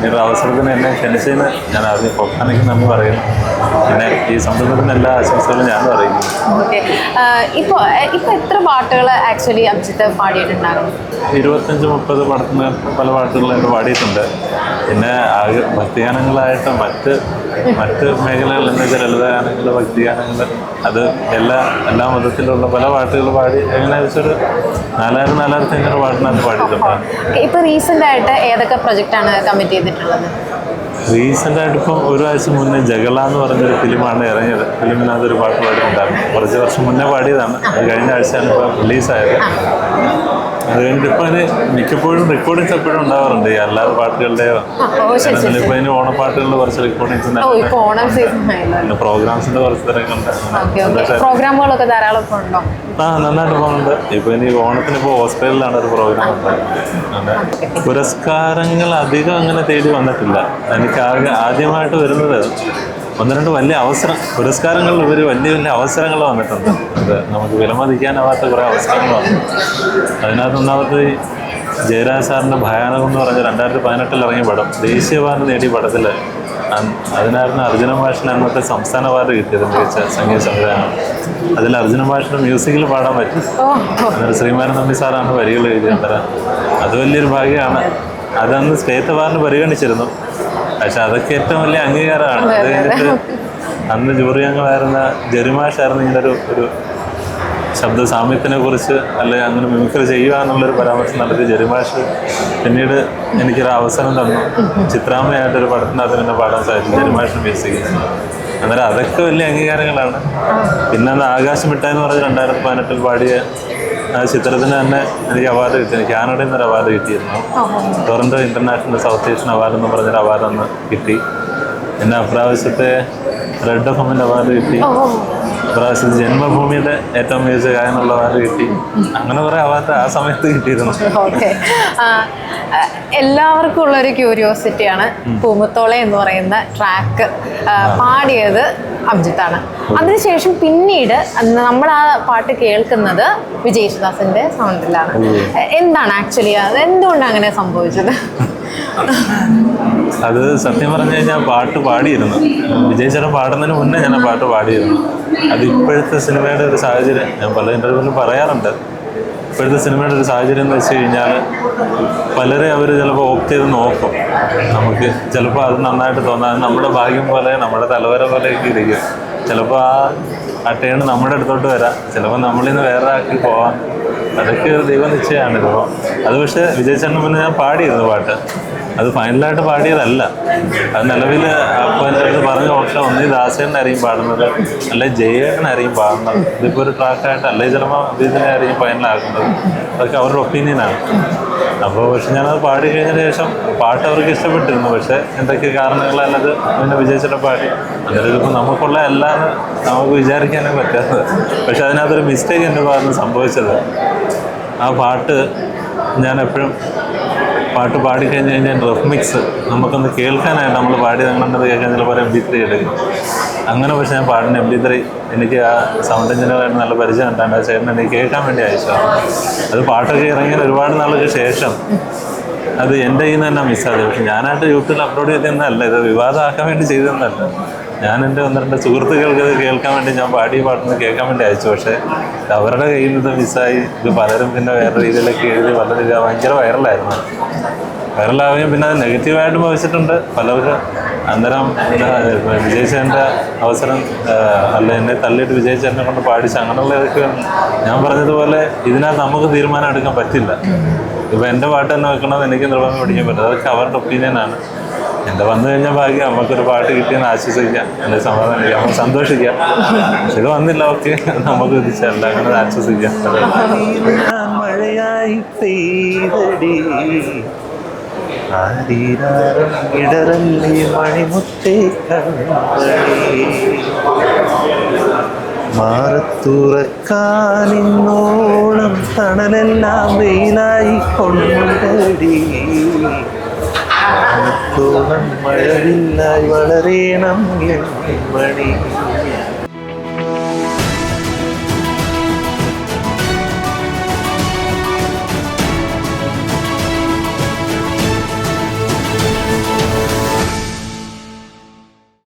ഈ ഒരു അവസരത്തിന് എന്നെ ക്ഷണിച്ചതിന് ഞാൻ ആദ്യം പൊക്കാനയ്ക്ക് നന്ദി പറയുന്നു. പിന്നെ ഈ സംരംഭത്തിന് എല്ലാ ആശംസകളും ഞാൻ പറയുന്നു. ഇപ്പോൾ എത്ര പാട്ടുകൾ ആക്ച്വലി അഭിജിത്ത് പാടിയിട്ടുണ്ടാകും? 25-30 പടത്തിന് പല പാട്ടുകളും എൻ്റെ പാടിയിട്ടുണ്ട്. പിന്നെ ഭക്തിഗാനങ്ങളായിട്ട് മറ്റ് മേഖലകളിൽ എന്ന് വെച്ചാൽ ലളിതഗാനങ്ങൾ, ഭക്തിഗാനങ്ങൾ, അത് എല്ലാ മതത്തിലുള്ള പല പാട്ടുകൾ പാടി എങ്ങനെ വെച്ചൊരു 4000-4500 പാട്ടിനകത്ത് പാടിയിട്ടുണ്ട്. ഇപ്പോൾ റീസെൻ്റ് ആയിട്ട് ഏതൊക്കെ പ്രൊജക്റ്റാണ് കമ്മിറ്റ് ചെയ്തിട്ടുള്ളത്? റീസെൻ്റായിട്ട് ഇപ്പം ഒരാഴ്ച മുന്നേ ജഗള എന്ന് പറഞ്ഞൊരു ഫിലിമാണ് ഇറങ്ങിയത്. ഫിലിമിനകത്തൊരു പാട്ട് പാടിയിട്ടുണ്ടായിരുന്നു. കുറച്ച് വർഷം മുന്നേ പാടിയതാണ്. അത് കഴിഞ്ഞ ആഴ്ചയാണ് ഇപ്പോൾ റിലീസായത്. അത് കഴിഞ്ഞിട്ട് ഇപ്പം അതിന് മിക്കപ്പോഴും റെക്കോർഡിങ്സ് എപ്പോഴും ഉണ്ടാവാറുണ്ട്. ഈ അല്ലാതെ പാട്ടുകളുടെയോ ഇപ്പം അതിന് ഓണപ്പാട്ടുകളുടെ കുറച്ച് റെക്കോർഡിങ്സ് പിന്നെ പ്രോഗ്രാംസിന്റെ കുറച്ച് തിരക്കുണ്ട്. പ്രോഗ്രാമുകളൊക്കെ ധാരാളം ഉണ്ടോ? നന്നായിട്ട് പോകുന്നുണ്ട്. ഇപ്പം ഇനി ഓണത്തിന് ഇപ്പോൾ ഓസ്ട്രേലിയയിലാണ് ഒരു പ്രോഗ്രാം ഉണ്ടായത്. പുരസ്കാരങ്ങൾ അധികം അങ്ങനെ തേടി വന്നിട്ടില്ല. എനിക്ക് ആദ്യമായിട്ട് വരുന്നത് 1-2 വലിയ പുരസ്കാരങ്ങളിൽ വലിയ വലിയ അവസരങ്ങൾ വന്നിട്ടുണ്ട്. അത് നമുക്ക് വിലമതിക്കാനാവാത്ത കുറേ അവസരങ്ങൾ വന്നു. അതിനകത്ത് ഒന്നാമത് ജയരാജ് സാറിൻ്റെ ഭയാനകം എന്ന് പറഞ്ഞ 2018 ഇറങ്ങിയ പടം ദേശീയ അവാർഡ് നേടിയ പടത്തിൽ അതിനായിരുന്നു അർജുന മാഷിന് അന്നത്തെ സംസ്ഥാന അവാർഡ് കിട്ടിയത്, മികച്ച സംഗീത സംവിധാനം. അതിൽ അർജുന മാഷിന് മ്യൂസിക്കിൽ പാടാൻ പറ്റും. അന്നേരം ശ്രീമാൻ നമ്പി സാറാണ് വരികൾ എഴുതിയത്. അത് വലിയൊരു ഭാഗ്യമാണ്. അതന്ന് സ്റ്റേറ്റ് അവാർഡിന് പരിഗണിച്ചിരുന്നു. പക്ഷെ അതൊക്കെ ഏറ്റവും വലിയ അംഗീകാരമാണ്. അത് കഴിഞ്ഞിട്ട് അന്ന് ജൂറി അംഗമായിരുന്ന ജെറിമാഷായിരുന്നു ഇങ്ങനെ ഒരു ശബ്ദ സാമീപ്യത്തിനെ കുറിച്ച് അല്ലെങ്കിൽ അങ്ങനെ മിമിക്രി ചെയ്യുക എന്നുള്ളൊരു പരാമർശം നടത്തി. ജെറിമാഷ് പിന്നീട് എനിക്കൊരു അവസരം തന്നു. ചിത്രാമ്മയായിട്ടൊരു പടത്തിനകത്ത് പിന്നെ പാടാൻ സാധിച്ചു, ജെറിമാഷിന് മ്യൂസിക്. അന്നേരം അതൊക്കെ വലിയ അംഗീകാരങ്ങളാണ്. പിന്നെ അന്ന് ആകാശം മിഠായി എന്ന് പറഞ്ഞ് 2018 പാടിയ ആ ചിത്രത്തിന് തന്നെ എനിക്ക് അവാർഡ് കിട്ടി. കാനഡയിൽ നിന്നൊരു അവാർഡ് കിട്ടിയിരുന്നു. Toronto international south Asian award എന്ന് പറഞ്ഞൊരു അവാർഡ് അന്ന് കിട്ടി. പിന്നെ അപ്രാവശ്യത്തെ റെഡ് എഫ്എമ്മിൻ്റെ അവാർഡ് കിട്ടി. അപ്രാവശ്യത്തെ ജന്മഭൂമിയുടെ ഏറ്റവും മികച്ച ഗായകനുള്ള അവാർഡ് കിട്ടി. അങ്ങനെ കുറേ അവാർഡ് ആ സമയത്ത് കിട്ടിയിരുന്നു. എല്ലാവർക്കും ഉള്ളൊരു ക്യൂരിയോസിറ്റിയാണ് പൂമുത്തോളെ എന്ന് പറയുന്ന ട്രാക്ക് പാടിയത് അഭിജിത്താണ്. അതിനുശേഷം പിന്നീട് നമ്മൾ ആ പാട്ട് കേൾക്കുന്നത് വിജയ് യേശുദാസിന്റെ സൗണ്ടിലാണ്. എന്താണ് ആക്ച്വലി അത് എന്തുകൊണ്ടാണ് അങ്ങനെ സംഭവിച്ചത്? അത് സത്യം പറഞ്ഞു കഴിഞ്ഞാൽ പാട്ട് പാടിയിരുന്നു. വിജയ് ചേട്ടൻ പാടുന്നതിന് മുന്നേ ഞാൻ ആ പാട്ട് പാടിയിരുന്നു. അത് ഇപ്പോഴത്തെ സിനിമയുടെ ഒരു സാഹചര്യം ഞാൻ പല ഇൻ്റർവ്യൂവിലും പറയാറുണ്ട്. ഇപ്പോഴത്തെ സിനിമയുടെ ഒരു സാഹചര്യം എന്ന് വെച്ച് കഴിഞ്ഞാൽ പലരെ അവർ ചിലപ്പോൾ ഓപ്റ്റ് ചെയ്ത് നോക്കും. നമുക്ക് ചിലപ്പോൾ അത് നന്നായിട്ട് തോന്നാൻ നമ്മുടെ ഭാഗ്യം പോലെ നമ്മുടെ തലവര പോലെയൊക്കെ ഇരിക്കും. ചിലപ്പോൾ ആ ടേൺ നമ്മുടെ അടുത്തോട്ട് വരാം, ചിലപ്പോൾ നമ്മളിൽ നിന്ന് വേറെ ആക്കി പോവാം. അതൊക്കെ ഒരു ദൈവനിശ്ചയമാണ് ഇപ്പോൾ. അത് പക്ഷേ വിജയ് ചേട്ടന് മുന്നേ ഞാൻ പാടിയിരുന്നു പാട്ട്. അത് ഫൈനലായിട്ട് പാടിയതല്ല. അത് നിലവിൽ അപ്പോൾ എൻ്റെ അടുത്ത് പറഞ്ഞ ഓപ്ഷൻ ഒന്നീ ദാസേട്ടനായിരിക്കും പാടുന്നത്, അല്ലെങ്കിൽ ജയേട്ടനായിരിക്കും പാടുന്നത്. ഇതിപ്പോൾ ഒരു ട്രാക്കായിട്ട് അല്ലെങ്കിൽ ചിലപ്പോൾ അഭിജിത്തിനായിരിക്കും ഫൈനലാക്കുന്നത്. അതൊക്കെ അവരുടെ ഒപ്പീനിയനാണ്. അപ്പോൾ പക്ഷെ ഞാനത് പാടി കഴിഞ്ഞതിന് ശേഷം പാട്ട് അവർക്ക് ഇഷ്ടപ്പെട്ടിരുന്നു. പക്ഷേ എന്തൊക്കെ കാരണങ്ങളല്ലത് പിന്നെ വിജയിച്ചിട്ട് പാടി. അന്നേരം ഇതിപ്പോൾ നമുക്കുള്ള എല്ലാം നമുക്ക് വിചാരിക്കാനേ പറ്റാത്തത്. പക്ഷെ അതിനകത്തൊരു മിസ്റ്റേക്ക് എൻ്റെ ഭാഗത്ത് സംഭവിച്ചത്, ആ പാട്ട് ഞാൻ എപ്പോഴും പാട്ട് പാടിക്കഴിഞ്ഞ് കഴിഞ്ഞാൽ റഫ് മിക്സ് നമുക്കൊന്ന് കേൾക്കാനായിട്ട് നമ്മൾ പാടി അങ്ങനെയുള്ളത് കേൾക്കാൻ ചിലപ്പോൾ MP3 എടുക്കും. അങ്ങനെ പക്ഷേ ഞാൻ പാടുന്ന MP3 എനിക്ക് ആ സൗണ്ട് എഞ്ചിനീയറായിട്ട് നല്ല പരിചയം ഉണ്ടായിരുന്നു. ആ ചേട്ടൻ എനിക്ക് കേൾക്കാൻ വേണ്ടി അയച്ചതാണ്. അത് പാട്ടൊക്കെ ഇറങ്ങിയ ഒരുപാട് നാൾക്ക് ശേഷം അത് എൻ്റെ കയ്യിൽ നിന്ന് തന്നെ മിസ്സായത്. പക്ഷെ ഞാനായിട്ട് യൂട്യൂബിൽ അപ്ലോഡ് ചെയ്തതെന്നല്ല, ഇത് വിവാദമാക്കാൻ വേണ്ടി ചെയ്തതെന്നല്ല. ഞാൻ എൻ്റെ 1-2 സുഹൃത്തുക്കൾക്ക് ഇത് കേൾക്കാൻ വേണ്ടി ഞാൻ പാടിയ പാട്ടൊന്ന് കേൾക്കാൻ വേണ്ടി അയച്ചു. പക്ഷേ അവരുടെ കയ്യിൽ നിന്ന് മിസ്സായി. ഇത് പലരും പിന്നെ വേറെ രീതിയിലൊക്കെ എഴുതി വളരെ ഭയങ്കര വൈറലായിരുന്നു. വൈറലാവുകയും പിന്നെ അത് നെഗറ്റീവായിട്ട് ഭവിച്ചിട്ടുണ്ട് പലർക്കും. അന്നേരം വിജയ് ചേട്ടൻ്റെ അവസരം അല്ല എന്നെ തള്ളിയിട്ട് വിജയ് ചേട്ടനെ കൊണ്ട് പാടിച്ച് അങ്ങനെയുള്ളതൊക്കെ ഞാൻ പറഞ്ഞതുപോലെ ഇതിനകത്ത് നമുക്ക് തീരുമാനം എടുക്കാൻ പറ്റില്ല. ഇപ്പോൾ എൻ്റെ പാട്ട് തന്നെ വെക്കണമെന്ന് എനിക്ക് നിർബന്ധം പിടിക്കാൻ പറ്റും. അതൊക്കെ അവരുടെ ഒപ്പീനിയനാണ്. എൻ്റെ വന്നു കഴിഞ്ഞാൽ ഭാഗ്യം നമുക്കൊരു പാട്ട് കിട്ടിയെന്ന് ആശ്വസിക്കാം, അല്ലെങ്കിൽ സമാധാനിക്കാം, നമുക്ക് സന്തോഷിക്കാം. പക്ഷെ ഇത് വന്നില്ല, ഓക്കെ, നമുക്ക് വിധിച്ചല്ല, അങ്ങനെ ആശ്വസിക്കാം. മഴയായി പെയ്തടി ഇടറല്ലി മണിമുത്തേ കണ്ണി മാറത്തുറക്കാനിന്നോളം തണലെല്ലാം വെയിലായി കൊണ്ടടി മഴവില്ലായി വളരേണം മണി